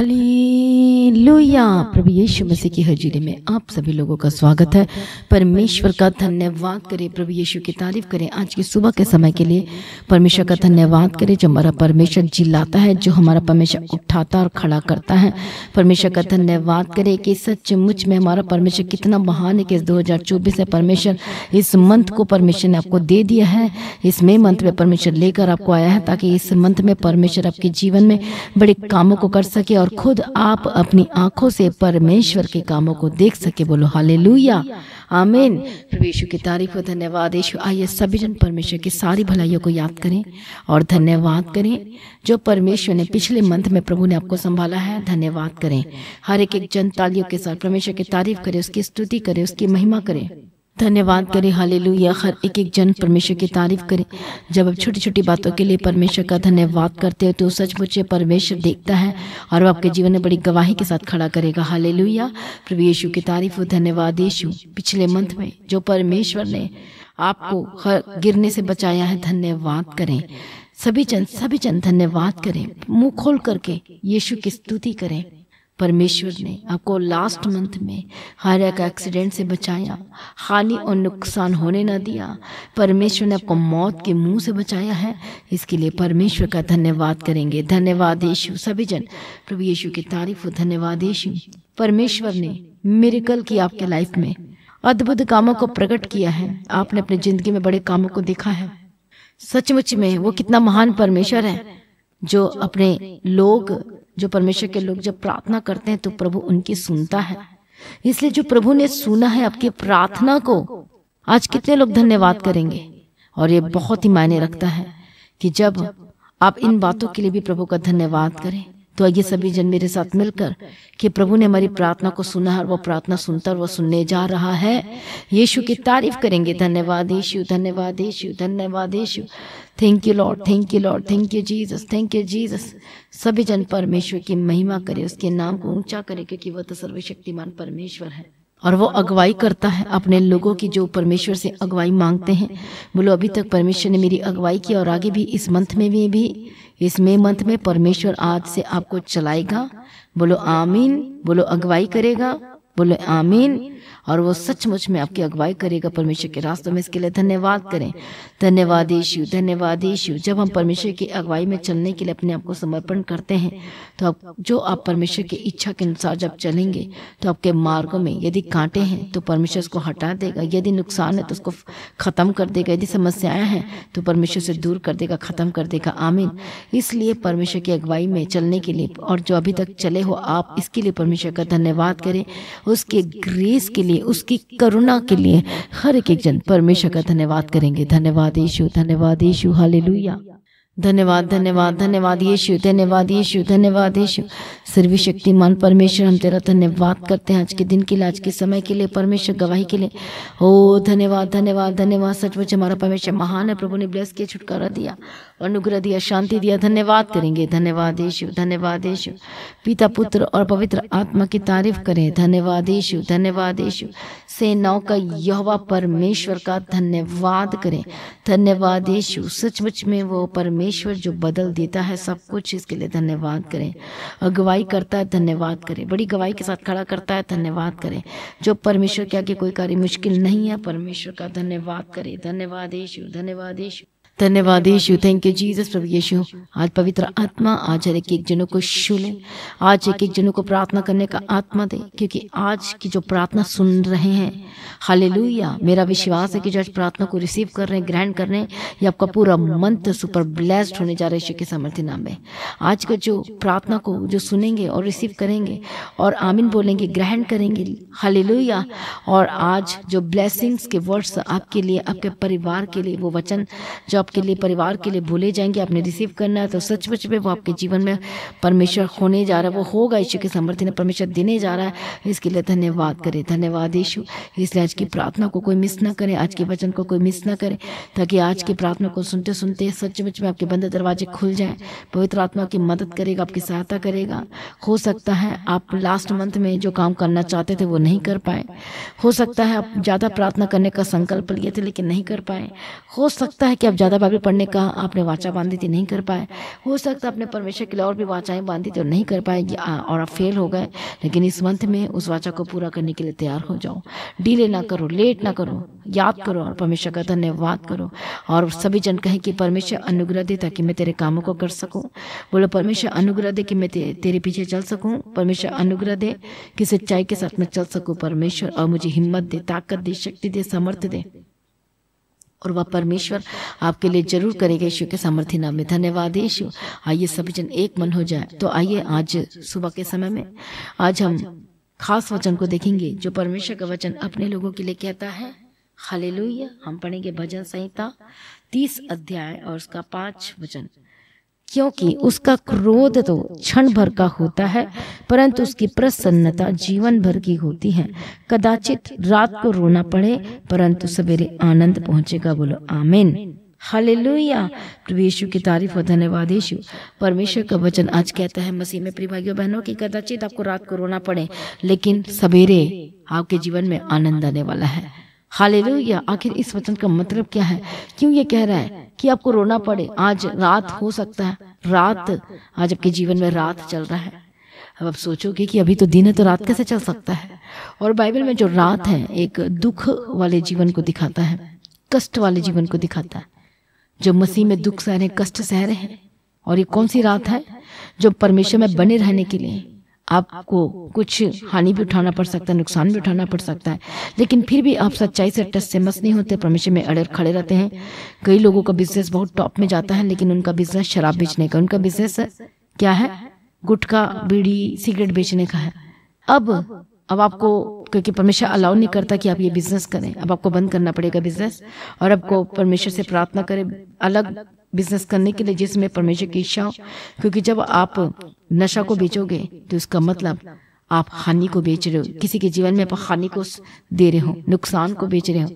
Hallelujah. प्रभु यीशु मसीह की हजूरी में आप सभी लोगों का स्वागत है। परमेश्वर का धन्यवाद करें, प्रभु यीशु की तारीफ करें। आज की सुबह के समय के लिए परमेश्वर का धन्यवाद करें, जो हमारा परमेश्वर जिलाता है, जो हमारा परमेश्वर उठाता और खड़ा करता है। परमेश्वर का धन्यवाद करें कि सचमुच में हमारा परमेश्वर कितना महान है कि इस 2024 से परमेश्वर इस मंथ को परमेश्वर ने आपको दे दिया है। इस मई मंथ में परमेश्वर लेकर आपको आया है, ताकि इस मंथ में परमेश्वर आपके जीवन में बड़े कामों को कर सके और खुद आप अपनी आंखों से परमेश्वर के कामों को देख सके। बोलो हालेलुया, आमीन। प्रभु यीशु की तारीफ हो, धन्यवाद यीशु। आइए सभी जन परमेश्वर की सारी भलाइयों को याद करें और धन्यवाद करें, जो परमेश्वर ने पिछले मंथ में प्रभु ने आपको संभाला है। धन्यवाद करें। हर एक जन तालियों के साथ परमेश्वर की तारीफ करे, उसकी स्तुति करे, उसकी महिमा करे, धन्यवाद करें। हालेलुया। हर एक जन परमेश्वर की तारीफ करे। जब आप छोटी छोटी बातों के लिए परमेश्वर का धन्यवाद करते हो तो सचमुच परमेश्वर देखता है और वो आपके जीवन में बड़ी गवाही के साथ खड़ा करेगा। हालेलुया। प्रभु यीशु की तारीफ हो, धन्यवाद यीशु। पिछले मंथ में जो परमेश्वर ने आपको हर गिरने से बचाया है, धन्यवाद करें। सभी जन धन्यवाद करें, मुंह खोल करके यीशु की स्तुति करें। परमेश्वर ने आपको लास्ट मंथ में हर एक एक्सीडेंट से बचाया, हानि और नुकसान होने न दिया। परमेश्वर ने आपको मौत के मुंह से बचाया है, इसके लिए परमेश्वर का धन्यवाद करेंगे। धन्यवाद यीशु। सभी जन प्रभु यीशु की तारीफ हो, धन्यवाद यीशु। परमेश्वर ने मिरेकल की आपके लाइफ में अद्भुत कामों को प्रकट किया है। आपने अपनी जिंदगी में बड़े कामों को देखा है। सचमुच में वो कितना महान परमेश्वर है, जो अपने लोग, जो परमेश्वर के लोग जब प्रार्थना करते हैं तो प्रभु उनकी सुनता है। इसलिए जो प्रभु ने सुना है आपकी प्रार्थना को, आज कितने लोग धन्यवाद करेंगे। और ये बहुत ही मायने रखता है कि जब आप इन बातों के लिए भी प्रभु का धन्यवाद करें। तो आइए सभी जन मेरे साथ मिलकर कि प्रभु ने हमारी प्रार्थना को सुना है और वो प्रार्थना सुनता और वो सुनने जा रहा है। यीशु की तारीफ करेंगे। धन्यवाद यीशु, धन्यवाद यीशु, धन्यवाद Yeshu. Thank you Lord, thank you Lord, thank you Jesus, thank you Jesus. सभी जन परमेश्वर की महिमा करे, उसके नाम को ऊंचा करे, क्योंकि वह तो सर्वशक्तिमान परमेश्वर है और वो अगुवाई करता है अपने लोगों की जो परमेश्वर से अगुवाई मांगते हैं। बोलो, अभी तक परमेश्वर ने मेरी अगुवाई की और आगे भी इस मंथ में भी इस मई मंथ में परमेश्वर आज से आपको चलाएगा। बोलो आमीन। बोलो अगुवाई करेगा। बोलो आमीन। और वो सचमुच में आपकी अगुवाई करेगा परमेश्वर के रास्तों में। इसके लिए धन्यवाद करें। धन्यवाद यीशु, धन्यवाद यीशु। जब हम परमेश्वर की अगुवाई में चलने के लिए अपने आप को समर्पण करते हैं तो आप परमेश्वर की इच्छा के अनुसार जब चलेंगे तो आपके मार्गों में यदि कांटे हैं तो परमेश्वर उसको हटा देगा, यदि नुकसान है तो उसको खत्म कर देगा, यदि समस्याएं हैं तो परमेश्वर से दूर कर देगा, खत्म कर देगा। आमीन। इसलिए परमेश्वर की अगुवाई में चलने के लिए और जो अभी तक चले हो आप, इसके लिए परमेश्वर का धन्यवाद करें। उसके ग्रेस के लिए, उसकी करुणा के लिए हर एक जन परमेश्वर का धन्यवाद करेंगे। धन्यवाद यीशु, धन्यवाद यीशु। हालेलुया। धन्यवाद, धन्यवाद, धन्यवाद यीशु, धन्यवाद यीशु, धन्यवाद यीशु। सर्वशक्तिमान परमेश्वर, हम तेरा धन्यवाद करते हैं आज के दिन के लिए, आज के समय के लिए, परमेश्वर गवाही के लिए। ओ धन्यवाद, धन्यवाद, धन्यवाद। सचमुच हमारा परमेश्वर महान है। प्रभु ने ब्लेस किया, छुटकारा दिया, अनुग्रह दिया, शांति दिया। धन्यवाद करेंगे। धन्यवाद यीशु, धन्यवाद यीशु। पिता, पुत्र और पवित्र आत्मा की तारीफ करें। धन्यवाद यीशु, धन्यवाद यीशु। सेनाओं का यहोवा परमेश्वर का धन्यवाद करें। धन्यवाद यीशु। सचमुच में वो परमेश्वर जो बदल देता है सब कुछ, इसके लिए धन्यवाद करें। अगुवाई करता है, धन्यवाद करें। बड़ी गवाही के साथ खड़ा करता है, धन्यवाद करें। जो परमेश्वर के आगे कोई कार्य मुश्किल नहीं है, परमेश्वर का धन्यवाद करें। धन्यवाद यीशु, धन्यवाद यीशु, धन्यवाद यीशु। Thank you Jesus. प्रभु यीशु, आज पवित्र आत्मा आज हर एक जनों को छू ले। आज एक जनों को प्रार्थना करने का आत्मा दे, क्योंकि आज की जो प्रार्थना सुन रहे हैं, हालेलुया, मेरा विश्वास है कि जो आज प्रार्थना को रिसीव कर रहे हैं, ग्रहण कर रहे हैं, ये आपका पूरा मंथ सुपर ब्लेस्ड होने जा रहा है यीशु के सामर्थ्य नाम में। आज का जो प्रार्थना को जो सुनेंगे और रिसीव करेंगे और आमीन बोलेंगे, ग्रहण करेंगे, हालेलुया। और आज जो ब्लेसिंग्स के वर्ड्स आपके लिए, आपके परिवार के लिए, वो वचन जो आपके लिए, परिवार के लिए बोले जाएंगे, आपने रिसीव करना है, तो सचमुच में वो आपके जीवन में परमेश्वर होने जा रहा है, वो होगा। यीशु के सामर्थ्य ने परमेश्वर देने जा रहा है। इसके लिए धन्यवाद करें। धन्यवाद यीशु। इसलिए आज की प्रार्थना को कोई मिस ना करे, आज के वचन को कोई मिस ना करे, ताकि आज की प्रार्थना को सुनते सुनते सचमुच में आपके बंद दरवाजे खुल जाएं। पवित्र आत्मा की मदद करेगा, आपकी सहायता करेगा। हो सकता है आप लास्ट मंथ में जो काम करना चाहते थे वो नहीं कर पाए। हो सकता है आप ज़्यादा प्रार्थना करने का संकल्प लिए थे लेकिन नहीं कर पाए। हो सकता है कि आप ज़्यादा ज़्यादा बाइबल पढ़ने का आपने वाचा बांधी थी, नहीं कर पाए। हो सकता है आपने परमेश्वर के लिए और भी वाचाएं बांधी थी और नहीं कर पाएगी और आप फेल हो गए। लेकिन इस मंथ में उस वाचा को पूरा करने के लिए तैयार हो जाओ। डिले ना करो, लेट ना करो, याद करो और परमेश्वर का धन्यवाद करो। और सभी जन कहें कि परमेश्वर अनुग्रह दे ताकि मैं तेरे कामों को कर सकूं। बोलो परमेश्वर अनुग्रह दे कि मैं तेरे पीछे चल सकूं। परमेश्वर अनुग्रह दे कि सच्चाई के साथ मैं चल सकूं परमेश्वर, और मुझे हिम्मत दे, ताकत दे, शक्ति दे, सामर्थ्य दे। और वह परमेश्वर आपके लिए जरूर करेगा यीशु के सामर्थ्य नाम में। धन्यवाद यीशु। आइए सभी जन एक मन हो जाए। तो आइए आज सुबह के समय में आज हम खास वचन को देखेंगे जो परमेश्वर का वचन अपने लोगों के लिए कहता है। हालेलुया। हम पढ़ेंगे भजन संहिता 30 अध्याय और उसका 5 वचन। क्योंकि उसका क्रोध तो क्षण भर का होता है, परंतु उसकी प्रसन्नता जीवन भर की होती है। कदाचित रात को रोना पड़े, परंतु सवेरे आनंद पहुंचेगा। बोलो आमीन। हालेलुया। प्रभु यीशु की तारीफ और धन्यवाद यीशु। परमेश्वर का वचन आज कहता है मसीह में प्रिय भाइयों बहनों की कदाचित आपको रात को रोना पड़े, लेकिन सवेरे आपके जीवन में आनंद आने वाला है। हालेलुया। आखिर इस वचन का मतलब क्या है? क्यों ये कह रहा है कि आपको रोना पड़े? आज रात हो सकता है, रात आज आपके जीवन में रात चल रहा है। अब आप सोचोगे कि अभी तो दिन है तो रात कैसे चल सकता है? और बाइबल में जो रात है एक दुख वाले जीवन को दिखाता है, कष्ट वाले जीवन को दिखाता है। जो मसीह में दुख सह रहे, कष्ट सह रहे हैं। और ये कौन सी रात है? जो परमेश्वर में बने रहने के लिए आपको कुछ हानि भी उठाना पड़ सकता है, नुकसान भी उठाना पड़ सकता है, लेकिन फिर भी आप सच्चाई से टस से मस नहीं होते, परमेश्वर में अड़े खड़े रहते हैं। कई लोगों का बिजनेस बहुत टॉप में जाता है, लेकिन उनका बिजनेस शराब बेचने का, उनका बिजनेस क्या है? गुटखा, बीड़ी, सिगरेट बेचने का है। अब आपको, क्योंकि परमेश्वर अलाउ नहीं करता कि आप ये बिजनेस करें, अब आपको बंद करना पड़ेगा बिजनेस, और आपको परमेश्वर से प्रार्थना करें अलग बिजनेस करने के लिए जिसमें परमेश्वर की इच्छा हो। क्योंकि जब आप नशा को बेचोगे तो इसका मतलब आप हानि को बेच रहे हो, किसी के जीवन में आप हानि को दे रहे हो, नुकसान को बेच रहे हो।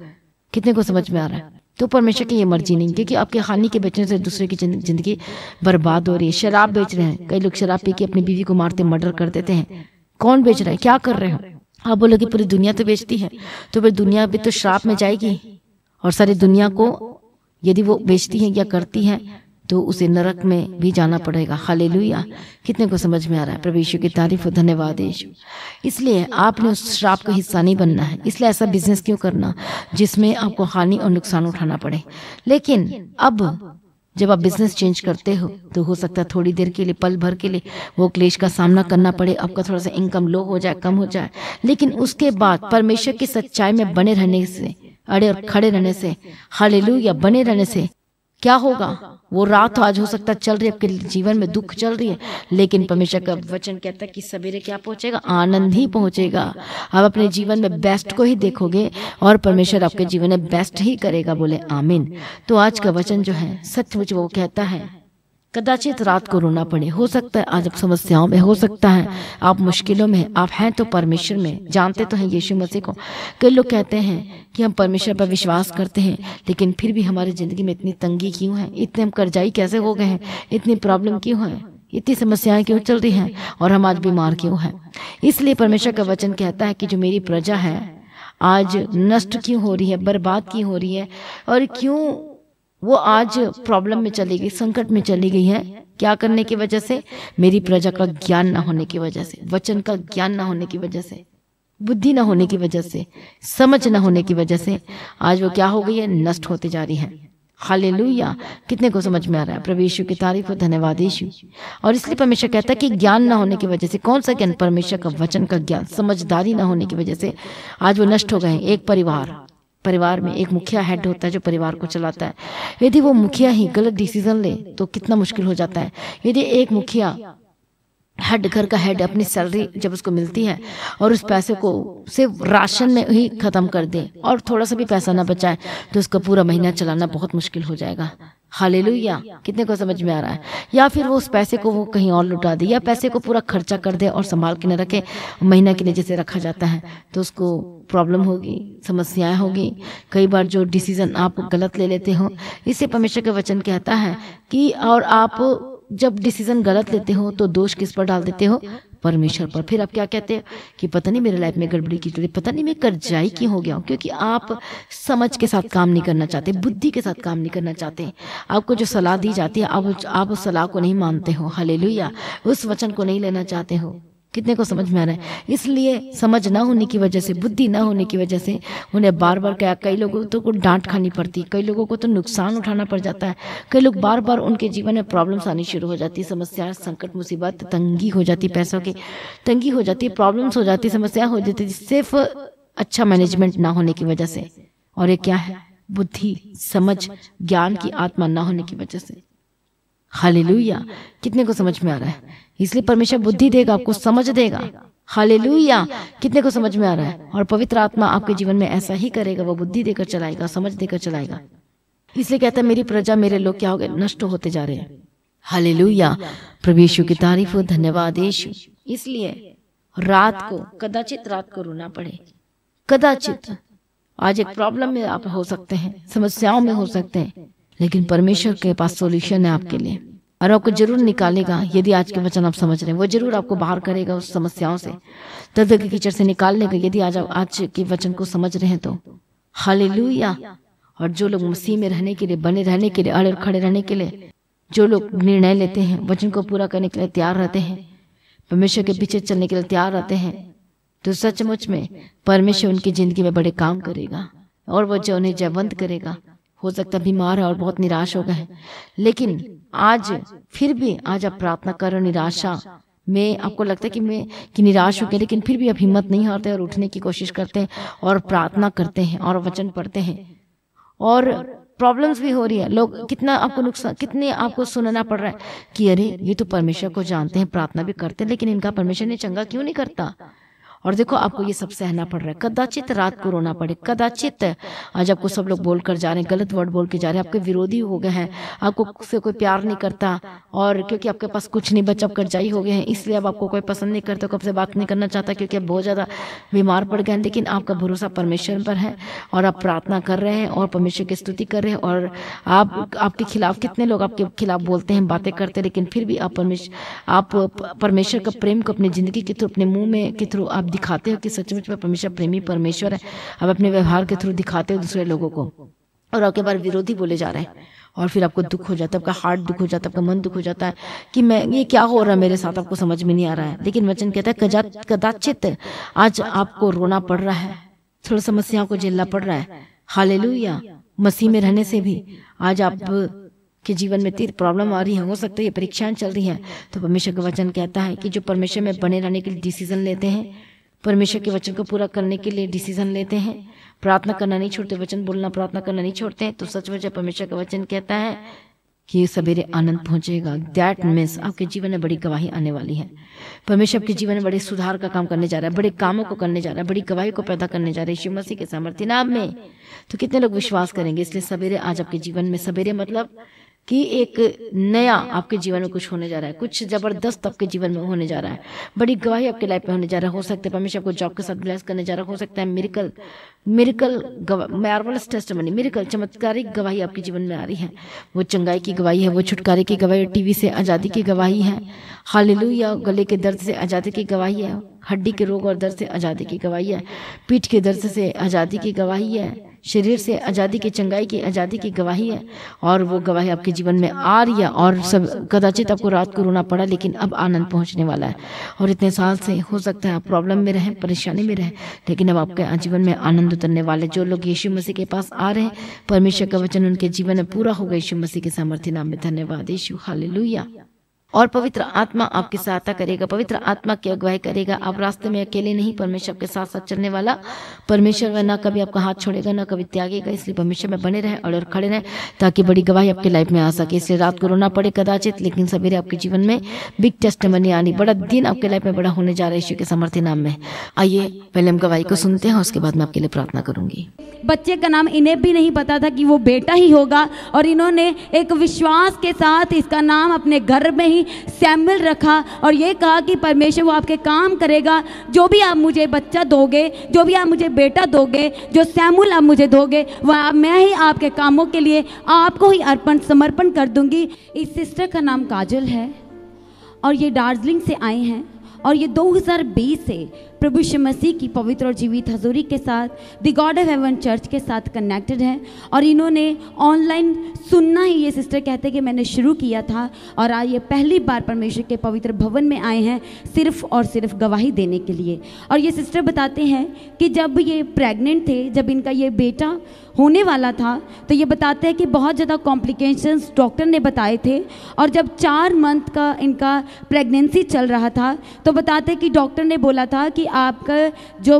कितने को समझ में आ रहा है? तो परमेश्वर की ये मर्जी नहीं, क्योंकि आपके हानि के बेचने से दूसरे की जिंदगी बर्बाद हो रही है। शराब बेच रहे हैं, कई लोग शराब पी के अपनी बीवी को मारते, मर्डर कर देते हैं। कौन बेच रहा है? क्या कर रहे हो? आप बोलोगे पूरी दुनिया तो बेचती है, तो फिर दुनिया भी तो श्राप में जाएगी, और सारी दुनिया को यदि वो बेचती है या करती है तो उसे नरक में भी जाना पड़ेगा। हालेलुया। कितने को समझ में आ रहा है? प्रभु यीशु की तारीफ और धन्यवाद यीशु। इसलिए आपने उस श्राप का हिस्सा नहीं बनना है। इसलिए ऐसा बिजनेस क्यों करना जिसमें आपको हानि और नुकसान उठाना पड़े? लेकिन अब जब आप बिजनेस चेंज करते हो तो हो सकता है थोड़ी देर के लिए, पल भर के लिए वो क्लेश का सामना करना पड़े, आपका थोड़ा सा इनकम लो हो जाए, कम हो जाए, लेकिन उसके बाद परमेश्वर की सच्चाई में बने रहने से, अड़े और खड़े रहने से, हालेलुया, बने रहने से क्या होगा? वो रात आज हो सकता चल रही है, आपके जीवन में दुख चल रही है, लेकिन परमेश्वर का वचन कहता है कि सवेरे क्या पहुंचेगा? आनंद ही पहुंचेगा। आप अपने जीवन में बेस्ट को ही देखोगे और परमेश्वर आपके जीवन में बेस्ट ही करेगा। बोले आमीन। तो आज का वचन जो है सचमुच वो कहता है कदाचित रात को रोना पड़े। हो सकता है आज आप समस्याओं में, हो सकता है आप मुश्किलों में, आप हैं तो परमेश्वर में, जानते तो हैं यीशु मसीह को। कई लोग कहते हैं कि हम परमेश्वर पर विश्वास करते हैं, लेकिन फिर भी हमारी जिंदगी में इतनी तंगी क्यों है? इतने हम कर्जाई कैसे हो गए हैं? इतनी प्रॉब्लम क्यों है? इतनी समस्याएं क्यों चल रही हैं? और हम आज बीमार क्यों हैं? इसलिए परमेश्वर का वचन कहता है कि जो मेरी प्रजा है आज नष्ट क्यों हो रही है, बर्बाद क्यों हो रही है, और क्यों वो आज प्रॉब्लम में चली गई, संकट में चली गई है? क्या करने की वजह से? मेरी प्रजा का ज्ञान ना होने की वजह से, वचन का ज्ञान ना होने की वजह से, बुद्धि ना होने की वजह से, समझ ना होने की वजह से आज वो क्या हो गई है? नष्ट होते जा रही है। हालेलुया। कितने को समझ में आ रहा है? प्रभु यीशु की तारीफ और धन्यवाद यीशु। और इसलिए परमेश्वर कहता है कि ज्ञान ना होने की वजह से, कौन सा ज्ञान? परमेश्वर का वचन का ज्ञान, समझदारी ना होने की वजह से आज वो नष्ट हो गए हैं। एक परिवार में एक मुखिया हेड होता है जो परिवार को चलाता है। यदि वो मुखिया ही गलत डिसीजन ले तो कितना मुश्किल हो जाता है। यदि एक मुखिया हेड, घर का हेड, अपनी सैलरी जब उसको मिलती है और उस पैसे को सिर्फ राशन में ही खत्म कर दे और थोड़ा सा भी पैसा ना बचाए तो उसका पूरा महीना चलाना बहुत मुश्किल हो जाएगा। हालेलुया। कितने को समझ में आ रहा है? या फिर वो उस पैसे को वो कहीं और लुटा दे, या पैसे को पूरा खर्चा कर दे और संभाल के न रखे, महीना के लिए जैसे रखा जाता है, तो उसको प्रॉब्लम होगी, समस्याएं होगी। कई बार जो डिसीजन आप गलत ले लेते हो, इससे परमेश्वर का वचन कहता है कि और आप जब डिसीजन गलत लेते हो तो दोष किस पर डाल देते हो? परमेश्वर पर। फिर आप क्या कहते हो कि पता नहीं मेरे लाइफ में गड़बड़ी की तो पता नहीं मैं कर्जाई क्यों हो गया हूँ, क्योंकि आप समझ के साथ काम नहीं करना चाहते, बुद्धि के साथ काम नहीं करना चाहते। आपको जो सलाह दी जाती है आप उस सलाह को नहीं मानते हो, हालेलुया, उस वचन को नहीं लेना चाहते हो। कितने को समझ में आ रहा है? इसलिए समझ ना होने की वजह से, बुद्धि ना होने की वजह से उन्हें बार बार क्या, कई लोगों तो को डांट खानी पड़ती, कई लोगों को तो नुकसान उठाना पड़ जाता है, कई लोग बार बार उनके जीवन में प्रॉब्लम्स आनी शुरू हो जाती है, समस्या, संकट, मुसीबत, तंगी हो जाती, पैसों की तंगी हो जाती है, प्रॉब्लम्स हो जाती, समस्या हो जाती, सिर्फ अच्छा मैनेजमेंट ना होने की वजह से। और ये क्या है? बुद्धि, समझ, ज्ञान की आत्मा ना होने की वजह से। हालेलुया, कितने को समझ में आ रहा है? इसलिए परमेश्वर बुद्धि देगा, आपको समझ देगा। हालेलुया, कितने को समझ में आ रहा है? और पवित्र आत्मा आपके जीवन में ऐसा ही करेगा, वो बुद्धि देकर चलाएगा, समझ देकर चलाएगा। इसलिए कहता है मेरी प्रजा, मेरे लोग क्या हो गए? नष्ट होते जा रहे हैं। हालेलुया, प्रभु यीशु की तारीफ हो, धन्यवाद यीशु। इसलिए रात को, कदाचित रात को रोना पड़े, कदाचित आज एक प्रॉब्लम में आप हो सकते हैं, समस्याओं में हो सकते हैं, लेकिन परमेश्वर के पास सॉल्यूशन है आपके लिए और आपको जरूर निकालेगा। यदि आज के वचन आप समझ रहे हैं, वो जरूर आपको बाहर करेगा उस समस्याओं से, दर्द के कीचड़ से निकालने का। यदि आज के वचन को समझ रहे हैं तो हालेलुया। और जो लोग मसीह में रहने के लिए, बने रहने के लिए, अड़े और खड़े रहने के लिए जो लोग निर्णय लेते हैं, वचन को पूरा करने के लिए तैयार रहते हैं, परमेश्वर के पीछे चलने के लिए तैयार रहते हैं, तो सचमुच में परमेश्वर उनकी जिंदगी में बड़े काम करेगा और वो जो उन्हें जयवंत करेगा। हो सकता बीमार है और बहुत निराश हो गए हैं, लेकिन आज फिर भी आज आप प्रार्थना करो। निराशा में आपको लगता है कि निराश हो गए, लेकिन फिर भी आप हिम्मत नहीं हारते और उठने की कोशिश करते हैं और प्रार्थना करते हैं और वचन पढ़ते हैं। और प्रॉब्लम्स भी हो रही है, लोग कितना आपको नुकसान, कितने आपको सुनना पड़ रहा है कि अरे ये तो परमेश्वर को जानते हैं, प्रार्थना भी करते हैं, लेकिन इनका परमेश्वर ने चंगा क्यों नहीं करता। और देखो आपको ये सब सहना पड़ रहा है, कदाचित रात को रोना पड़े, कदाचित आज आपको सब लोग बोलकर जा रहे हैं, गलत वर्ड बोल के जा रहे हैं, आपके विरोधी हो गए हैं, आपको से कोई प्यार नहीं करता, और क्योंकि आपके पास कुछ नहीं बचा, कर्जाई हो गए हैं, इसलिए अब आपको कोई पसंद नहीं करता, कब से बात नहीं करना चाहता, क्योंकि आप बहुत ज़्यादा बीमार पड़ गए हैं। लेकिन आपका भरोसा परमेश्वर पर है और आप प्रार्थना कर रहे हैं और परमेश्वर की स्तुति कर रहे हैं। और आपके खिलाफ कितने लोग आपके खिलाफ बोलते हैं, बातें करते हैं, लेकिन फिर भी आप परमेश्वर का प्रेम को अपनी जिंदगी के थ्रू, अपने मुंह में के थ्रू आप दिखाते हो कि सचमुच में परमेश्वर प्रेमी परमेश्वर है। आप अपने व्यवहार के थ्रू दिखाते हो दूसरे लोगों को, और आपके बारे विरोधी बोले जा रहे हैं, और फिर आपको दुख हो जाता है, आपका हार्ट दुख हो जाता है, आपका मन दुख हो जाता है कि मैं ये क्या हो रहा है मेरे साथ, आपको समझ में नहीं आ रहा है। लेकिन वचन कहता है कदाचित आज आपको रोना पड़ रहा है, थोड़ी समस्याओं को झेलना पड़ रहा है। हालेलुया, मसीह में रहने से भी आज आप के जीवन में तीर प्रॉब्लम आ रही है, हो सकता है ये परीक्षाएं चल रही हैं, तो परमेश्वर का वचन कहता है कि जो परमेश्वर में बने रहने के लिए डिसीजन लेते हैं, परमेश्वर के वचन को पूरा करने के लिए डिसीजन लेते हैं, प्रार्थना करना नहीं छोड़ते, वचन बोलना, प्रार्थना करना नहीं छोड़ते हैं, तो सचमुच परमेश्वर का वचन कहता है कि सवेरे आनंद पहुंचेगा। दैट मीन्स आपके जीवन में बड़ी गवाही आने वाली है। परमेश्वर आपके जीवन में बड़े सुधार का काम करने जा रहा है, बड़े कामों को करने जा रहा है, बड़ी गवाही को पैदा करने जा रहा है यीशु मसीह के सामर्थ्य नाम में। तो कितने लोग विश्वास करेंगे? इसलिए सवेरे आज आपके जीवन में, सवेरे मतलब कि एक नया आपके जीवन में कुछ होने जा रहा है, कुछ जबरदस्त आपके जीवन में होने जा रहा है, बड़ी गवाही आपके लाइफ में होने जा रहा है। हो सकता है परमेश्वर आपको जॉब के साथ ब्लेस करने जा रहा है, हो सकता है मिरेकल मार्वलस टेस्टिमनी, मिरेकल चमत्कारिक गवाही आपके जीवन में आ रही है। वो चंगाई की गवाही है, वो छुटकारे की गवाही, टीवी से आज़ादी की गवाही है, हालेलुया, गले के दर्द से आज़ादी की गवाही है, हड्डी के रोग और दर्द से आज़ादी की गवाही है, पीठ के दर्द से आज़ादी की गवाही है, शरीर से आज़ादी की, चंगाई की आज़ादी की गवाही है। और वो गवाही आपके जीवन में आ रही है। और सब कदाचित आपको रात को रोना पड़ा, लेकिन अब आनंद पहुंचने वाला है। और इतने साल से हो सकता है आप प्रॉब्लम में रहें, परेशानी में रहें, लेकिन अब आपके जीवन में आनंद उतरने वाले। जो लोग यीशु मसीह के पास आ रहे हैं, परमेश्वर का वचन उनके जीवन में पूरा होगा यीशु मसीह के सामर्थ्य नाम में। धन्यवाद यीशु, हालेलुया। और पवित्र आत्मा आपकी सहायता करेगा, पवित्र आत्मा की अगुवाई करेगा। आप रास्ते में अकेले नहीं, परमेश्वर के साथ साथ चलने वाला परमेश्वर वह ना कभी आपका हाथ छोड़ेगा, ना कभी त्यागेगा। इसलिए परमेश्वर में बने रहे और खड़े रहे, ताकि बड़ी गवाही आपके लाइफ में आ सके। इसलिए रात को रोना पड़े कदाचित, लेकिन सवेरे आपके जीवन में बिग टेस्टिमनी आनी, बड़ा दिन आपके लाइफ में बड़ा होने जा रहा है यीशु के सामर्थ्य नाम में। आइए पहले हम गवाही को सुनते हैं, उसके बाद मैं आपके लिए प्रार्थना करूंगी। बच्चे का नाम इन्हें भी नहीं पता था कि वो बेटा ही होगा, और इन्होंने एक विश्वास के साथ इसका नाम अपने घर में ही में सैमुअल रखा और ये कहा कि परमेश्वर वो आपके काम करेगा। जो भी आप मुझे बच्चा दोगे, जो भी आप मुझे बेटा दोगे, जो सैमुअल आप मुझे दोगे, वह मैं ही आपके कामों के लिए आपको ही अर्पण समर्पण कर दूंगी। इस सिस्टर का नाम काजल है और ये दार्जिलिंग से आए हैं और ये 2020 से प्रभु यीशु मसीह की पवित्र और जीवित हजूरी के साथ the God of haven church के साथ कनेक्टेड है। और इन्होंने ऑनलाइन सुनना ही, ये सिस्टर कहते हैं कि मैंने शुरू किया था और आज ये पहली बार परमेश्वर के पवित्र भवन में आए हैं सिर्फ और सिर्फ गवाही देने के लिए। और ये सिस्टर बताते हैं कि जब ये प्रेग्नेंट थे, जब इनका ये बेटा होने वाला था, तो ये बताते हैं कि बहुत ज़्यादा कॉम्प्लिकेशंस डॉक्टर ने बताए थे। और जब 4 मंथ का इनका प्रेगनेंसी चल रहा था तो बताते हैं कि डॉक्टर ने बोला था कि आपका जो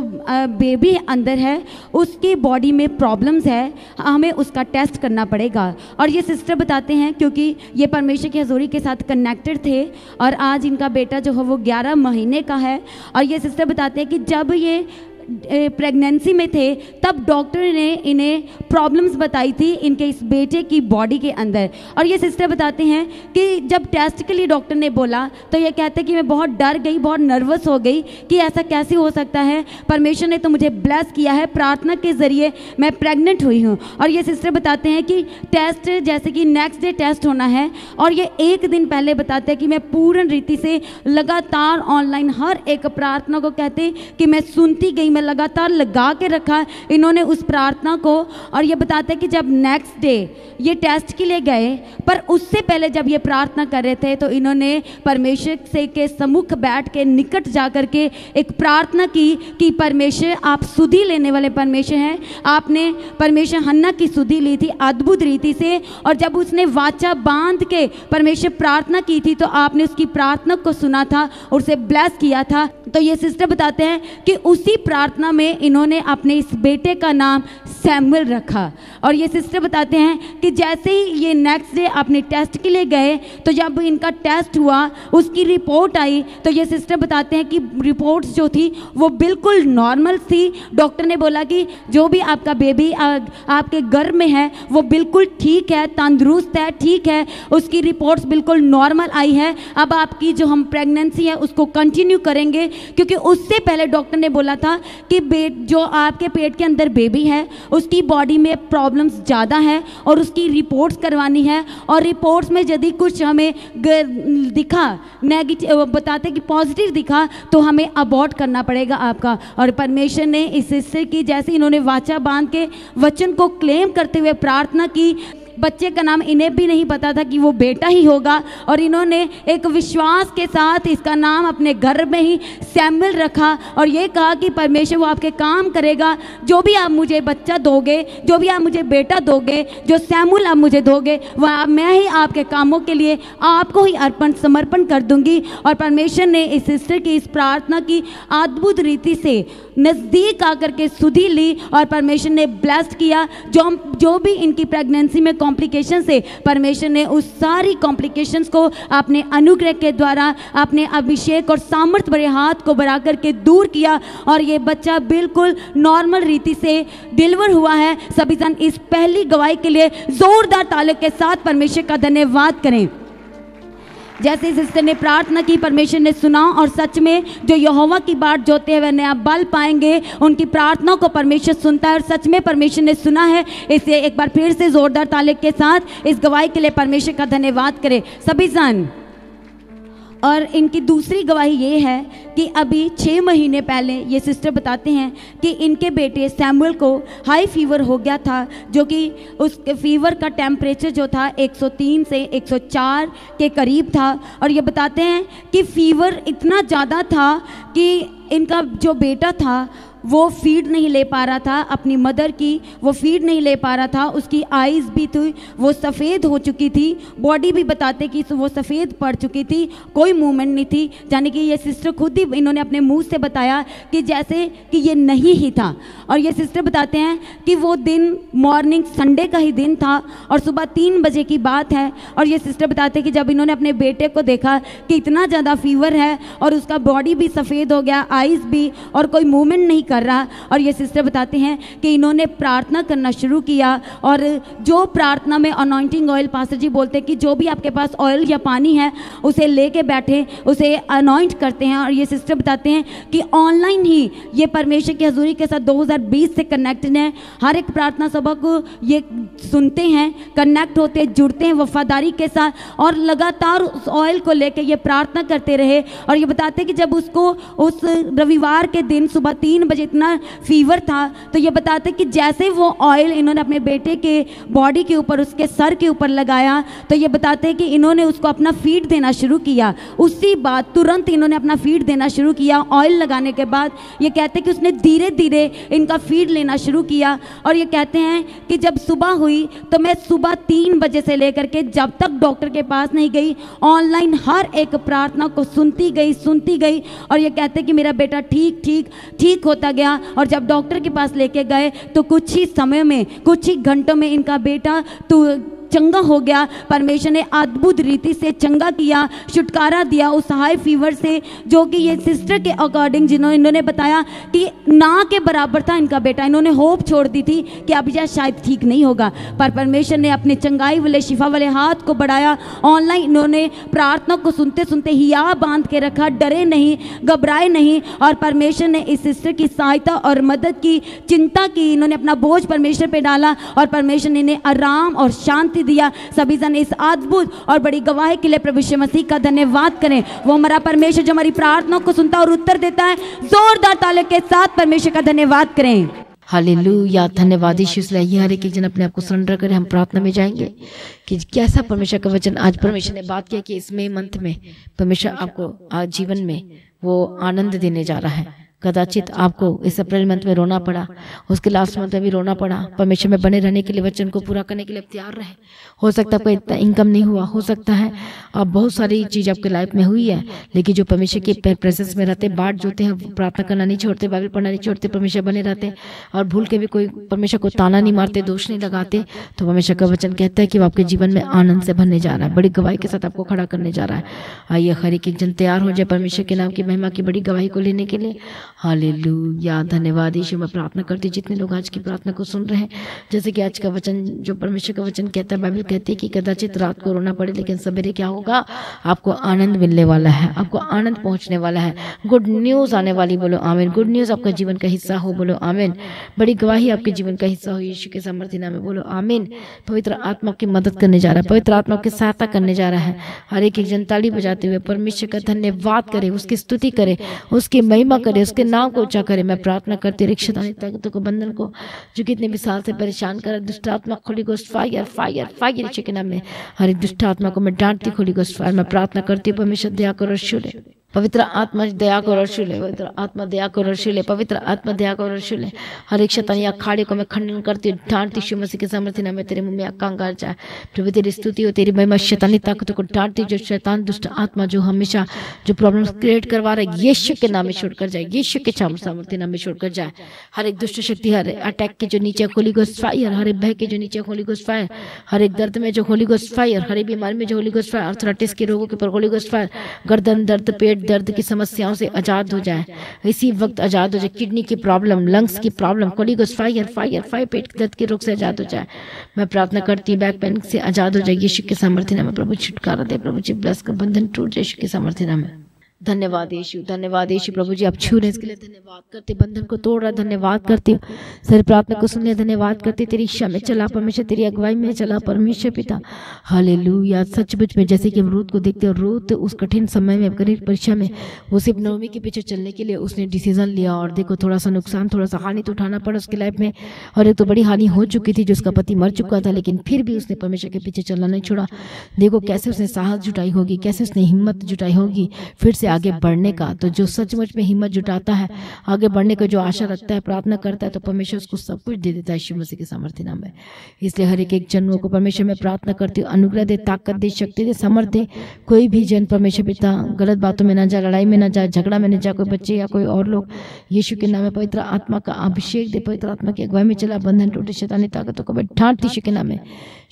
बेबी अंदर है उसकी बॉडी में प्रॉब्लम्स है, हमें उसका टेस्ट करना पड़ेगा। और ये सिस्टर बताते हैं क्योंकि ये परमेश्वर की हजूरी के साथ कनेक्टेड थे और आज इनका बेटा जो है वो 11 महीने का है। और ये सिस्टर बताते हैं कि जब ये प्रेगनेंसी में थे तब डॉक्टर ने इन्हें प्रॉब्लम्स बताई थी इनके इस बेटे की बॉडी के अंदर। और ये सिस्टर बताते हैं कि जब टेस्ट के लिए डॉक्टर ने बोला तो ये कहते हैं कि मैं बहुत डर गई, बहुत नर्वस हो गई कि ऐसा कैसे हो सकता है, परमेश्वर ने तो मुझे ब्लेस किया है, प्रार्थना के ज़रिए मैं प्रेग्नेंट हुई हूँ। और ये सिस्टर बताते हैं कि टेस्ट जैसे कि नेक्स्ट डे टेस्ट होना है और ये 1 दिन पहले बताते हैं कि मैं पूर्ण रीति से लगातार ऑनलाइन हर एक प्रार्थना को कहते कि मैं सुनती गई, मैं लगातार लगा के रखा इन्होंने उस प्रार्थना को। और ये बताते हैं कि जब नेक्स्ट डे ये टेस्ट के लिए गए, पर उससे पहले जब ये प्रार्थना कर रहे थे तो इन्होंने परमेश्वर से के सम्मुख बैठ के निकट जा कर के एक प्रार्थना की कि परमेश्वर आप सुधि लेने वाले परमेश्वर हैं। आपने परमेश्वर हन्ना की सुधि ली थी अद्भुत रीति से, और जब उसने वाचा बांध के परमेश्वर प्रार्थना की थी तो आपने उसकी प्रार्थना को सुना था और उसे ब्लेस किया था। तो ये सिस्टर बताते हैं कि उसी प्रार्थना में इन्होंने अपने इस बेटे का नाम सैमुअल रखा। और ये सिस्टर बताते हैं कि जैसे ही ये नेक्स्ट डे अपने टेस्ट के लिए गए तो जब इनका टेस्ट हुआ उसकी रिपोर्ट आई तो ये सिस्टर बताते हैं कि रिपोर्ट्स जो थी वो बिल्कुल नॉर्मल थी। डॉक्टर ने बोला कि जो भी आपका बेबी आपके गर्भ में है वो बिल्कुल ठीक है, तंदुरुस्त है, ठीक है, उसकी रिपोर्ट्स बिल्कुल नॉर्मल आई है। अब आपकी जो हम प्रेगनेंसी है उसको कंटिन्यू करेंगे, क्योंकि उससे पहले डॉक्टर ने बोला था कि जो आपके पेट के अंदर बेबी है उसकी बॉडी में प्रॉब्लम्स ज़्यादा है और उसकी रिपोर्ट्स करवानी है, और रिपोर्ट्स में यदि कुछ हमें दिखा नेगेटिव, बताते कि पॉजिटिव दिखा तो हमें अबॉर्ट करना पड़ेगा आपका। और परमेश्वर ने इस सिस्टर की जैसे इन्होंने वाचा बांध के वचन को क्लेम करते हुए प्रार्थना की, बच्चे का नाम इन्हें भी नहीं पता था कि वो बेटा ही होगा, और इन्होंने एक विश्वास के साथ इसका नाम अपने घर में ही सैमुअल रखा और ये कहा कि परमेश्वर वो आपके काम करेगा। जो भी आप मुझे बच्चा दोगे, जो भी आप मुझे बेटा दोगे, जो सैमुअल आप मुझे दोगे, वह मैं ही आपके कामों के लिए आपको ही अर्पण समर्पण कर दूंगी। और परमेश्वर ने इस सिस्टर की इस प्रार्थना की अद्भुत रीति से नज़दीक आकर के सुधि ली और परमेश्वर ने ब्लेस्ड किया। जो भी इनकी प्रेगनेंसी में कॉम्प्लिकेशन से परमेश्वर ने उस सारी कॉम्प्लिकेशंस को अपने अनुग्रह के द्वारा अपने अभिषेक और सामर्थ्य भरे हाथ को बढ़ा करके दूर किया और ये बच्चा बिल्कुल नॉर्मल रीति से डिलीवर हुआ है। सभी जन इस पहली गवाही के लिए जोरदार तालियों के साथ परमेश्वर का धन्यवाद करें। जैसे इस सिस्टर ने प्रार्थना की, परमेश्वर ने सुना और सच में जो यहोवा की बाट जोते हैं वह नया बल पाएंगे। उनकी प्रार्थना को परमेश्वर सुनता है और सच में परमेश्वर ने सुना है। इसे एक बार फिर से जोरदार तालियों के साथ इस गवाही के लिए परमेश्वर का धन्यवाद करें सभी जन। और इनकी दूसरी गवाही ये है कि अभी 6 महीने पहले ये सिस्टर बताते हैं कि इनके बेटे सैमुअल को हाई फीवर हो गया था, जो कि उस फीवर का टेम्परेचर जो था 103 से 104 के करीब था। और ये बताते हैं कि फीवर इतना ज़्यादा था कि इनका जो बेटा था वो फीड नहीं ले पा रहा था, अपनी मदर की वो फीड नहीं ले पा रहा था। उसकी आइज़ भी थी वो सफ़ेद हो चुकी थी, बॉडी भी बताते कि वो सफ़ेद पड़ चुकी थी, कोई मूवमेंट नहीं थी। यानी कि ये सिस्टर खुद ही इन्होंने अपने मुंह से बताया कि जैसे कि ये नहीं ही था। और ये सिस्टर बताते हैं कि वो दिन मॉर्निंग संडे का ही दिन था और सुबह 3 बजे की बात है। और ये सिस्टर बताते हैं कि जब इन्होंने अपने बेटे को देखा कि इतना ज़्यादा फीवर है और उसका बॉडी भी सफ़ेद हो गया, आइज़ भी, और कोई मूवमेंट नहीं कर रहा। और ये सिस्टर बताते हैं कि इन्होंने प्रार्थना करना शुरू किया, और जो प्रार्थना में अनॉइंटिंग ऑयल, पास्टर जी बोलते हैं कि जो भी आपके पास ऑयल या पानी है उसे लेके बैठे, उसे अनॉइंट करते हैं। और ये सिस्टर बताते हैं कि ऑनलाइन ही ये परमेश्वर की हजूरी के साथ 2020 से कनेक्टेड हैं। हर एक प्रार्थना सभा को ये सुनते हैं, कनेक्ट होते हैं, जुड़ते हैं वफादारी के साथ, और लगातार उस ऑयल को लेके ये प्रार्थना करते रहे। और ये बताते हैं कि जब उसको उस रविवार के दिन सुबह 3 बजे इतना फीवर था, तो ये बताते हैं कि जैसे वो ऑयल इन्होंने अपने बेटे के बॉडी के ऊपर, उसके सर के ऊपर लगाया, तो ये बताते हैं कि इन्होंने उसको अपना फीड देना शुरू किया। उसी बात तुरंत इन्होंने अपना फीड देना शुरू किया। ऑयल लगाने के बाद ये कहते हैं कि उसने धीरे धीरे इनका फीड लेना शुरू किया। और ये कहते हैं कि जब सुबह हुई तो मैं सुबह 3 बजे से लेकर के जब तक डॉक्टर के पास नहीं गई, ऑनलाइन हर एक प्रार्थना को सुनती गई। और ये कहते हैं कि मेरा बेटा ठीक होता गया। और जब डॉक्टर के पास लेके गए तो कुछ ही समय में, कुछ ही घंटों में इनका बेटा तो चंगा हो गया। परमेश्वर ने अद्भुत रीति से चंगा किया, छुटकारा दिया उस हाई फीवर से, जो कि ये सिस्टर के अकॉर्डिंग इन्होंने बताया कि ना के बराबर था इनका बेटा। इन्होंने होप छोड़ दी थी कि अब यह शायद ठीक नहीं होगा, पर परमेश्वर ने अपने चंगाई वाले, शिफा वाले हाथ को बढ़ाया। ऑनलाइन इन्होंने प्रार्थना को सुनते सुनते हिया बांध के रखा, डरे नहीं, घबराए नहीं। और परमेश्वर ने इस सिस्टर की सहायता और मदद की, चिंता की। इन्होंने अपना बोझ परमेश्वर पे डाला और परमेश्वर ने इन्हें आराम और शांति दिया। सभी जन इस अद्भुत और बड़ी गवाही के लिए प्रभु यीशु मसीह का धन्यवाद करें। वो हमारा परमेश्वर जो हमारी प्रार्थना को सुनता और उत्तर देता है। जोरदार तालियों के साथ परमेश्वर का धन्यवाद करें। हालेलुया, धन्यवाद यीशु। इसलिए हर एक जन अपने आप को सरेंडर करें। हम प्रार्थना में जाएंगे कि कैसा परमेश्वर का वचन आज परमेश्वर ने बात किया कि इसमें मंथ में परमेश्वर आपको आज जीवन में वो आनंद देने जा रहा है। कदाचित आपको इस अप्रैल मंथ में रोना पड़ा, उसके लास्ट मंथ में भी रोना पड़ा। परमेश्वर में बने रहने के लिए, वचन को पूरा करने के लिए तैयार रहे। हो सकता है कोई इतना इनकम नहीं हुआ, हो सकता है अब बहुत सारी चीज़ आपके लाइफ में हुई है, लेकिन जो परमेश्वर के प्रेजेंस में रहते, बाट जोते हैं, प्रार्थना करना नहीं छोड़ते, बाइबल पढ़ना नहीं छोड़ते, परमेश्वर बने रहते और भूल के भी कोई परमेश्वर को ताना नहीं मारते, दोष नहीं लगाते, तो परमेश्वर का वचन कहता है कि वो आपके जीवन में आनंद से भरने जा रहा है, बड़ी गवाही के साथ आपको खड़ा करने जा रहा है। आइए हर एक जन तैयार हो जाए परमेश्वर के नाम की महिमा की बड़ी गवाही को लेने के लिए। हालेलुया, धन्यवाद यीशु। मैं प्रार्थना करती हूँ जितने लोग आज की प्रार्थना को सुन रहे हैं, जैसे कि आज का वचन, जो परमेश्वर का वचन कहता है, बाइबल कहती है कि कदाचित रात को रोना पड़े, लेकिन सवेरे क्या होगा, आपको आनंद मिलने वाला है, आपको आनंद पहुंचने वाला है, गुड न्यूज आने वाली। बोलो आमीन। गुड न्यूज आपका जीवन का हिस्सा हो। बोलो आमीन। बड़ी गवाही आपके जीवन का हिस्सा हो यीशु के सामर्थ्य नाम में। बोलो आमीन। पवित्र आत्मा की मदद करने जा रहा है, पवित्र आत्मा की सहायता करने जा रहा है। हर एक जन ताली बजाते हुए परमेश्वर का धन्यवाद करे, उसकी स्तुति करे, उसकी महिमा करे, उसके नाम को ऊंचा करे। मैं प्रार्थना करती हूँ शैतानी ताकतों को, बंधन को, जो कितने भी साल से परेशान कर, दुष्ट आत्मा खोली ghost fire fire fire Yeshu के नाम में। हर एक दुष्ट आत्मा को मैं डांटती खोली गोस्ट फायर। मैं प्रार्थना करती हूँ परमेश्वर दया करो और सुने, पवित्र आत्मा दया करो और सुने, पवित्र आत्मा दया करो और सुने, पवित्र आत्मा दया करो और सुने। हर एक शैतानी अखाड़े को मैं खंडन करती हूँ, डांटती यीशु मसीह के सामर्थ्य नाम में। तेरे मुंह में कंगाल जाए प्रभु, तेरी स्तुति हो, तेरी महिमा। शैतानी ताकतों को डांटती, जो शैतान दुष्ट आत्मा जो हमेशा जो प्रॉब्लम्स क्रिएट करवा रहा है, यीशु के नाम में छोड़कर जाए, यीशु के सामर्थ्य नाम में छोड़कर जाए। हर एक दुष्ट शक्ति, हर अटैक के जो नीचे होली गोस्ट फायर, हर एक भय के जो नीचे होली गोस्ट फायर, हर एक दर्द में जो होली गोस्ट फायर, हर एक बीमारी में जो होली गोस्ट फायर, आर्थराइटिस के रोगों के ऊपर होली गोस्ट फायर, गर्दन दर्द, पेट दर्द की समस्या से आजाद हो जाए, इसी वक्त आजाद हो जाए। किडनी की प्रॉब्लम, लंग्स की problem, Holy Ghost fire fire fire, पेट दर्द के रोग से आजाद हो जाए। मैं प्रार्थना करती हूँ बैक पेन से आजाद हो जाए यीशु के सामर्थ्य नाम में। प्रभु छुटकारा दे, प्रभु जी ब्लेस का बंधन टूट जाए यीशु के सामर्थ्य नाम में। धन्यवाद यीशु, धन्यवाद यीशु। प्रभु जी आप छू रहे इसके लिए धन्यवाद करते, बंधन को तोड़ रहा, धन्यवाद करती हूँ। सारी प्रार्थना को सुनने धन्यवाद करते, तेरी इच्छा में चला परमेश्वर, तेरी अगुवाई में चला परमेश्वर पिता। हालेलुया। सचमुच में जैसे कि हम रूत को देखते हैं, रूत उस कठिन समय में, कठिन परीक्षा में, वो सिर्फ नवमी के पीछे चलने के लिए उसने डिसीजन लिया, और देखो थोड़ा सा नुकसान, थोड़ा सा हानि तो उठाना पड़ा उसकी लाइफ में, और एक तो बड़ी हानि हो चुकी थी, जो उसका पति मर चुका था, लेकिन फिर भी उसने परमेश्वर के पीछे चलना नहीं छोड़ा। देखो कैसे उसने साहस जुटाई होगी, कैसे उसने हिम्मत जुटाई होगी फिर से आगे बढ़ने का। तो जो सचमुच में हिम्मत जुटाता है, आगे बढ़ने का जो आशा रखता है, प्रार्थना करता है, तो परमेश्वर उसको सब कुछ दे देता है यीशु मसीह के सामर्थ्य नाम में। इसलिए हर एक जन को परमेश्वर में प्रार्थना करती हूँ, अनुग्रह दे, ताकत दे, शक्ति दे, समर्थ दे। कोई भी जन परमेश्वर पिता गलत बातों में ना जाए, लड़ाई में ना जाए, झगड़ा में ना जाए, कोई बच्चे या कोई और लोग, यीशु के नाम में पवित्र आत्मा का अभिषेक दे, पवित्र आत्मा की अगुवाई में चला, बंधन टूटे, शैतानी ताकतों को मैं ढांटती यीशु के नाम में,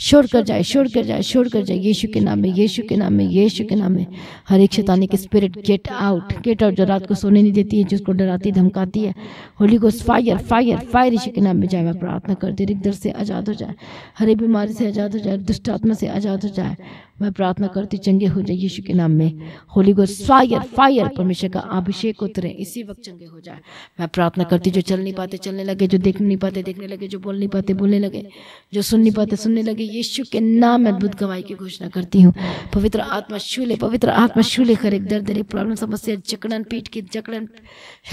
छोड़ कर जाए, छोड़ कर जाए, छोड़ कर जाए यीशु के नाम में, यीशु के नाम में, यीशु के नाम में। हर एक शैतानी के spirit get out, get out. जो रात को सोने नहीं देती है, जिसको डराती धमकाती है, Holy Ghost fire fire fire Yeshu के नाम में जाए। मैं प्रार्थना करती हूँ दर्द से आज़ाद हो जाए, हर एक बीमारी से आज़ाद हो जाए, दुष्ट आत्मा से आज़ाद हो जाए। मैं प्रार्थना करती चंगे हो जाए यीशु के नाम में। होली गोस्ट फायर फायर, परमेश्वर का अभिषेक उतरे, इसी वक्त चंगे हो जाए। मैं प्रार्थना करती जो चल नहीं पाते चलने लगे, जो देख नहीं पाते देखने लगे, जो बोल नहीं पाते बोलने लगे, जो सुन नहीं पाते सुनने लगे, यीशु के नाम में अद्भुत गवाही की घोषणा करती हूँ। पवित्र आत्मा शूले, पवित्र आत्मा शूले, हर एक दर्द, एक प्रॉब्लम, समस्या, जकड़न, पीठ की जकड़न,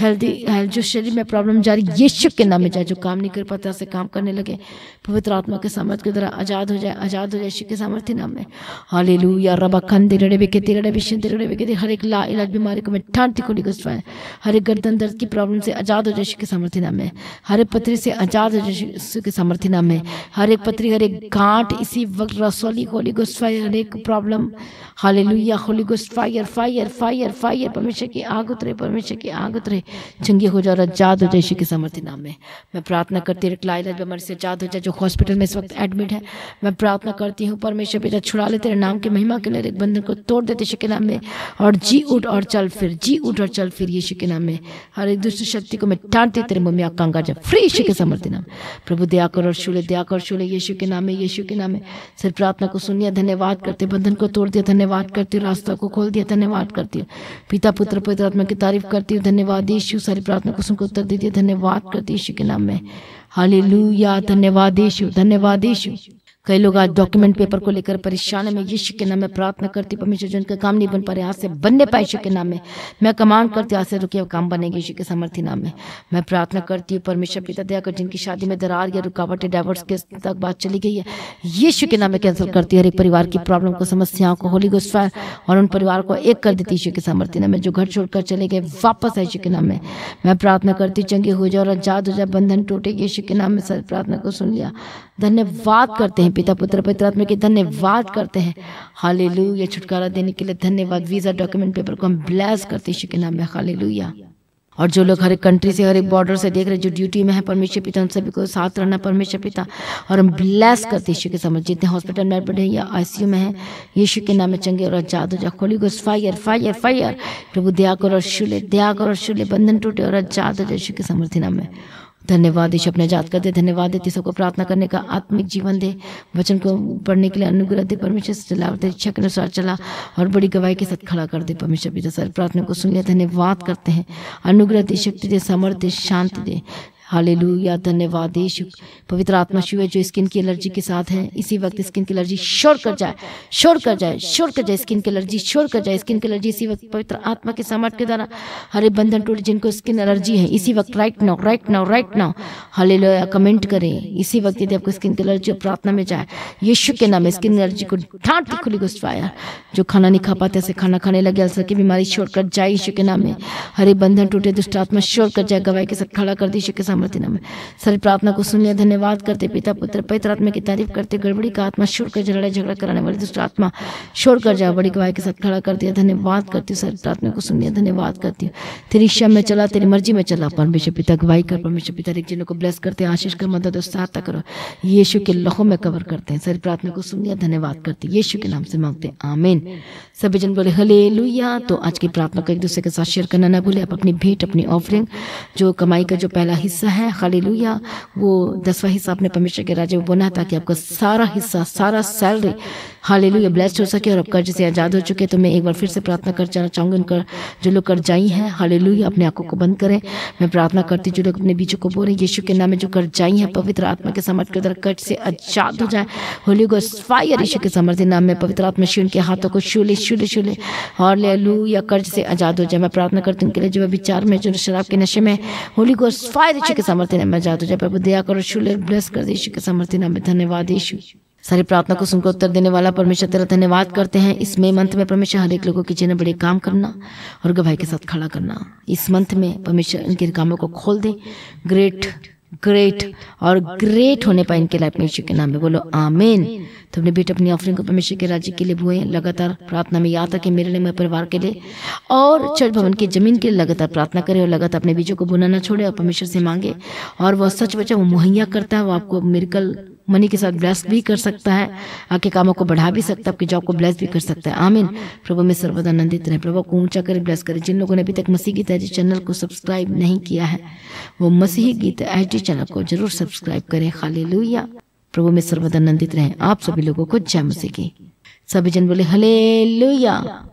हेल्दी जो शरीर में प्रॉब्लम जारी, यीशु के नाम में जाए। जो काम नहीं कर पाता से काम करने लगे, पवित्र आत्मा के सामर्थ्य के द्वारा आजाद हो जाए, आजाद हो जाए यीशु के सामर्थ्य नाम में। हालेलुया। रबा खंदे रड़े बेके तेरे बिशन तेरे बेके, हर एक ला इलाज बीमारी को मैं ठांती खोली गुस्वाए, हर एक गर्दन दर्द की प्रॉब्लम से आजाद हो जाए यीशु के सामर्थ्य नाम में। हर एक पथरी से आजाद हो जाए यीशु के सामर्थ्य नाम में। हर एक पथरी, हर एक गांठ इसी वक्त रसोली खोली गुस्वाए, हर एक problem, hallelujah. Holi Ghost fire fire fire fire, परमेश्वर की आग उतरे, परमेश्वर की आग उतरे, चंगी हो जाए, आजाद हो जाए यीशु के सामर्थ्य नाम में। मैं प्रार्थना करती हूँ ला इलाज बीमारी से आजाद हो जाए, जो हॉस्पिटल में इस वक्त एडमिट है। मैं प्रार्थना करती हूँ परमेश्वर पिता छुड़ा ले, तेरे नाम के महिमा के लिए एक बंधन को तोड़ देते यीशु के नाम में, और जी उठ और चल फिर, जी उठ और चल फिर यीशु के नाम में। हर एक दुष्ट शक्ति को मैं डांटती तेरे मुंह में आकांगा जा फ्री यीशु के सामर्थ्य नाम। प्रभु दया कर और शूले, दया कर शूले यीशु के नाम में, यीशु के नाम में। सिर्फ प्रार्थना को सुनिए, धन्यवाद करते, बंधन को तोड़ दिया, धन्यवाद करती हूँ, रास्ता को खोल दिया, धन्यवाद करती हूँ। पिता पुत्र पवित्र आत्मा की तारीफ करती हूँ, धन्यवाद यीशु। सारी प्रार्थना को सुनकर उत्तर दीजिए, धन्यवाद करती यीशु के नाम में। हालेलुया, धन्यवाद यीशु, धन्यवाद यीशु। कई लोग आज डॉक्यूमेंट पेपर को लेकर परेशान है। मैं यीशु के नाम में प्रार्थना करती हूँ, परमेश्वर जिनका काम नहीं बन पा रहे आज से बनने पाए यीशु के नाम में। मैं कमांड करती हूँ आज से रुके काम बनेंगे यीशु के सामर्थ्य नाम में। मैं प्रार्थना करती हूँ परमेश्वर पिता दया कर, जिनकी शादी में दरार या रुकावट, डाइवोर्स के तक बात चली गई है, यीशु के नाम में कैंसिल करती हूँ। हर एक परिवार की प्रॉब्लम को, समस्याओं को होली गोस्ट फायर, और उन परिवार को एक कर देती यीशु के सामर्थ्य नाम में। जो घर छोड़कर चले गए वापस आए यीशु के नाम में। मैं प्रार्थना करती चंगे हो जाए और आजाद हो जाए, बंधन टूटे यीशु के नाम में। सर प्रार्थना को सुन लिया, धन्यवाद करते हैं पिता पुत्र पवित्र आत्मा के, धन्यवाद करते हैं। हालेलुया, छुटकारा देने के लिए धन्यवाद। वीजा डॉक्यूमेंट पेपर को हम ब्लेस करते हैं यीशु के नाम में। हालेलुया। और जो लोग हर एक कंट्री से, हर एक बॉर्डर से देख रहे, जो ड्यूटी में है परमेश्वर पिता, उन सभी को साथ रहना परमेश्वर पिता, और हम ब्लेस करते यीशु के समझ। जितने हॉस्पिटल में पड़े या आईसीयू में है, यीशु के नाम में चंगे और आजाद हो जाए। Holy Ghost fire fire fire, प्रभु दया कर और शूले, दया कर और शूले, बंधन टूटे और आजाद हो जाए यीशु के सामर्थ्य नाम में। धन्यवाद यीशु, अपने आजाद कर दे, धन्यवाद देती सबको प्रार्थना करने का आत्मिक जीवन दे, वचन को पढ़ने के लिए अनुग्रह दे, परमेश्वर से चला, इच्छा के अनुसार चला और बड़ी गवाही के साथ खड़ा कर दे परमेश्वर पिता। सारी प्रार्थना को सुन लिया, धन्यवाद करते हैं। अनुग्रह दे, शक्ति दे, सामर्थ्य दे, शांति दे। हालेलुया, धन्यवाद यीशु। पवित्र आत्मा शिव है जो स्किन की एलर्जी के साथ है, इसी वक्त स्किन की एलर्जी शोर कर जाए, शोर कर जाए, शोर कर जाए, स्किन की एलर्जी शोर कर जाए, स्किन की एलर्जी इसी वक्त पवित्र आत्मा के सामर्थ्य के द्वारा हर एक बंधन टूटे। जिनको स्किन एलर्जी है इसी वक्त right now, right now, right now, hallelujah comment करें इसी वक्त यदि आपको स्किन की एलर्जी प्रार्थना में जाए, यीशु के नाम में स्किन एलर्जी को ढांट खुली गोस्ट फायर। जो खाना नहीं खा पाते ऐसे खाना खाने लगे, अल्सर की बीमारी शोर कर जाए यीशु के नाम में। हर एक बंधन टूटे, दुष्ट आत्मा शोर कर जाए, गवाही के साथ खड़ा कर दे यीशु के सामर्थ्य नाम में। सारी प्रार्थना को सुन लिया, धन्यवाद करते पिता पुत्र पवित्र आत्मा की तारीफ करते। गड़बड़ी का आत्मा शोर कर, लड़ाई झगड़ा कराने वाली दुष्ट आत्मा शोर कर जाए, बड़ी गवाही के साथ खड़ा कर दिया। धन्यवाद करती हूँ, सारी प्रार्थना को सुन लिया, धन्यवाद करती हूँ। तेरी इच्छा में चला, तेरी मर्जी में चला परमेश्वर पिता, गवाही कर परमेश्वर पिता। एक जिनों को ब्लेस करते हैं, आशीष कर, मदद और सहायता करो, यीशु के लहू में कवर करते हैं। सारी प्रार्थना को सुन लिया, धन्यवाद करते यीशु के नाम से मांगते हैं, आमीन। सभी जन बोले हालेलुया। तो आज की प्रार्थना को एक दूसरे के साथ शेयर करना ना भूले। आप अपनी भेंट, अपनी ऑफरिंग, जो कमाई का जो पहला हिस्सा है हालेलुया, वो 10वां हिस्सा अपने परमेश्वर के राज्य में बोना है, ताकि आपका सारा हिस्सा, सारा सैलरी हालेलुया ब्लेस्ड हो सके और आप कर्ज से आजाद हो चुके। तो मैं एक बार फिर से प्रार्थना कर जाना चाहूँगी, उनका जो लोग कर्जाई हैं हालेलुया अपने आंखों को बंद करें। मैं प्रार्थना करती जो लोग अपने बीचों को बोले यीशु के नाम में, जो कर्जाई हैं पवित्र आत्मा के सामर्थ्य के द्वारा कर्ज से आजाद हो जाए। होली गोस्ट फायर यीशु के सामर्थ्य नाम में। पवित्र आत्मा शिव उनके हाथों को छूले छूले छूले हालेलुया कर्ज से आजाद हो जाए। मैं प्रार्थना करती हूँ उनके लिए जो विचार में, जो शराब के नशे में, होली गोस्ट फायर यीशु के सामर्थ्य नाम में आजाद हो जाए। प्रभु दया करो, छूले ब्लेस कर दे यीशु के सामर्थ्य नाम में। धन्यवाद यीशु। सारी प्रार्थना को सुनकर उत्तर देने वाला परमेश्वर तेरा धन्यवाद करते हैं। इस मई मंथ में परमेश्वर हर एक लोगों के जीवन में बड़े काम करना और गवाही के साथ खड़ा करना। इस मंथ में परमेश्वर इनके कामों को खोल दे, ग्रेट ग्रेट और ग्रेट होने पाए इनके लाइफ में यीशु के नाम में। बोलो आमीन। तो अपने बेटे अपनी ऑफरिंग को परमेश्वर के राज्य के लिए बुए लगातार प्रार्थना में याद रखें, मेरे लिए, मेरे परिवार के लिए और चर्च भवन की जमीन के लिए लगातार प्रार्थना करें और लगातार अपने बीजों को बुना ना छोड़े और परमेश्वर से मांगे और वह सच बचा वो मुहैया करता है, वो आपको मिरेकल मनी के साथ ब्लेस भी कर सकता है, आपके कामों को बढ़ा भी सकता है, आपकी जॉब को ब्लेस भी कर सकता है। आमीन। प्रभु में सर्वदा आनंदित रहे, प्रभु को ऊंचा करे, ब्लेस करे। जिन लोगों ने अभी तक मसीह गीत एच डी चैनल को सब्सक्राइब नहीं किया है, वो मसीह गीत एच डी चैनल को जरूर सब्सक्राइब करें। हालेलुया। प्रभु में सर्वदा आनंदित रहे। आप सभी लोगों को जय मसीह की। सभी जन बोले हालेलुया।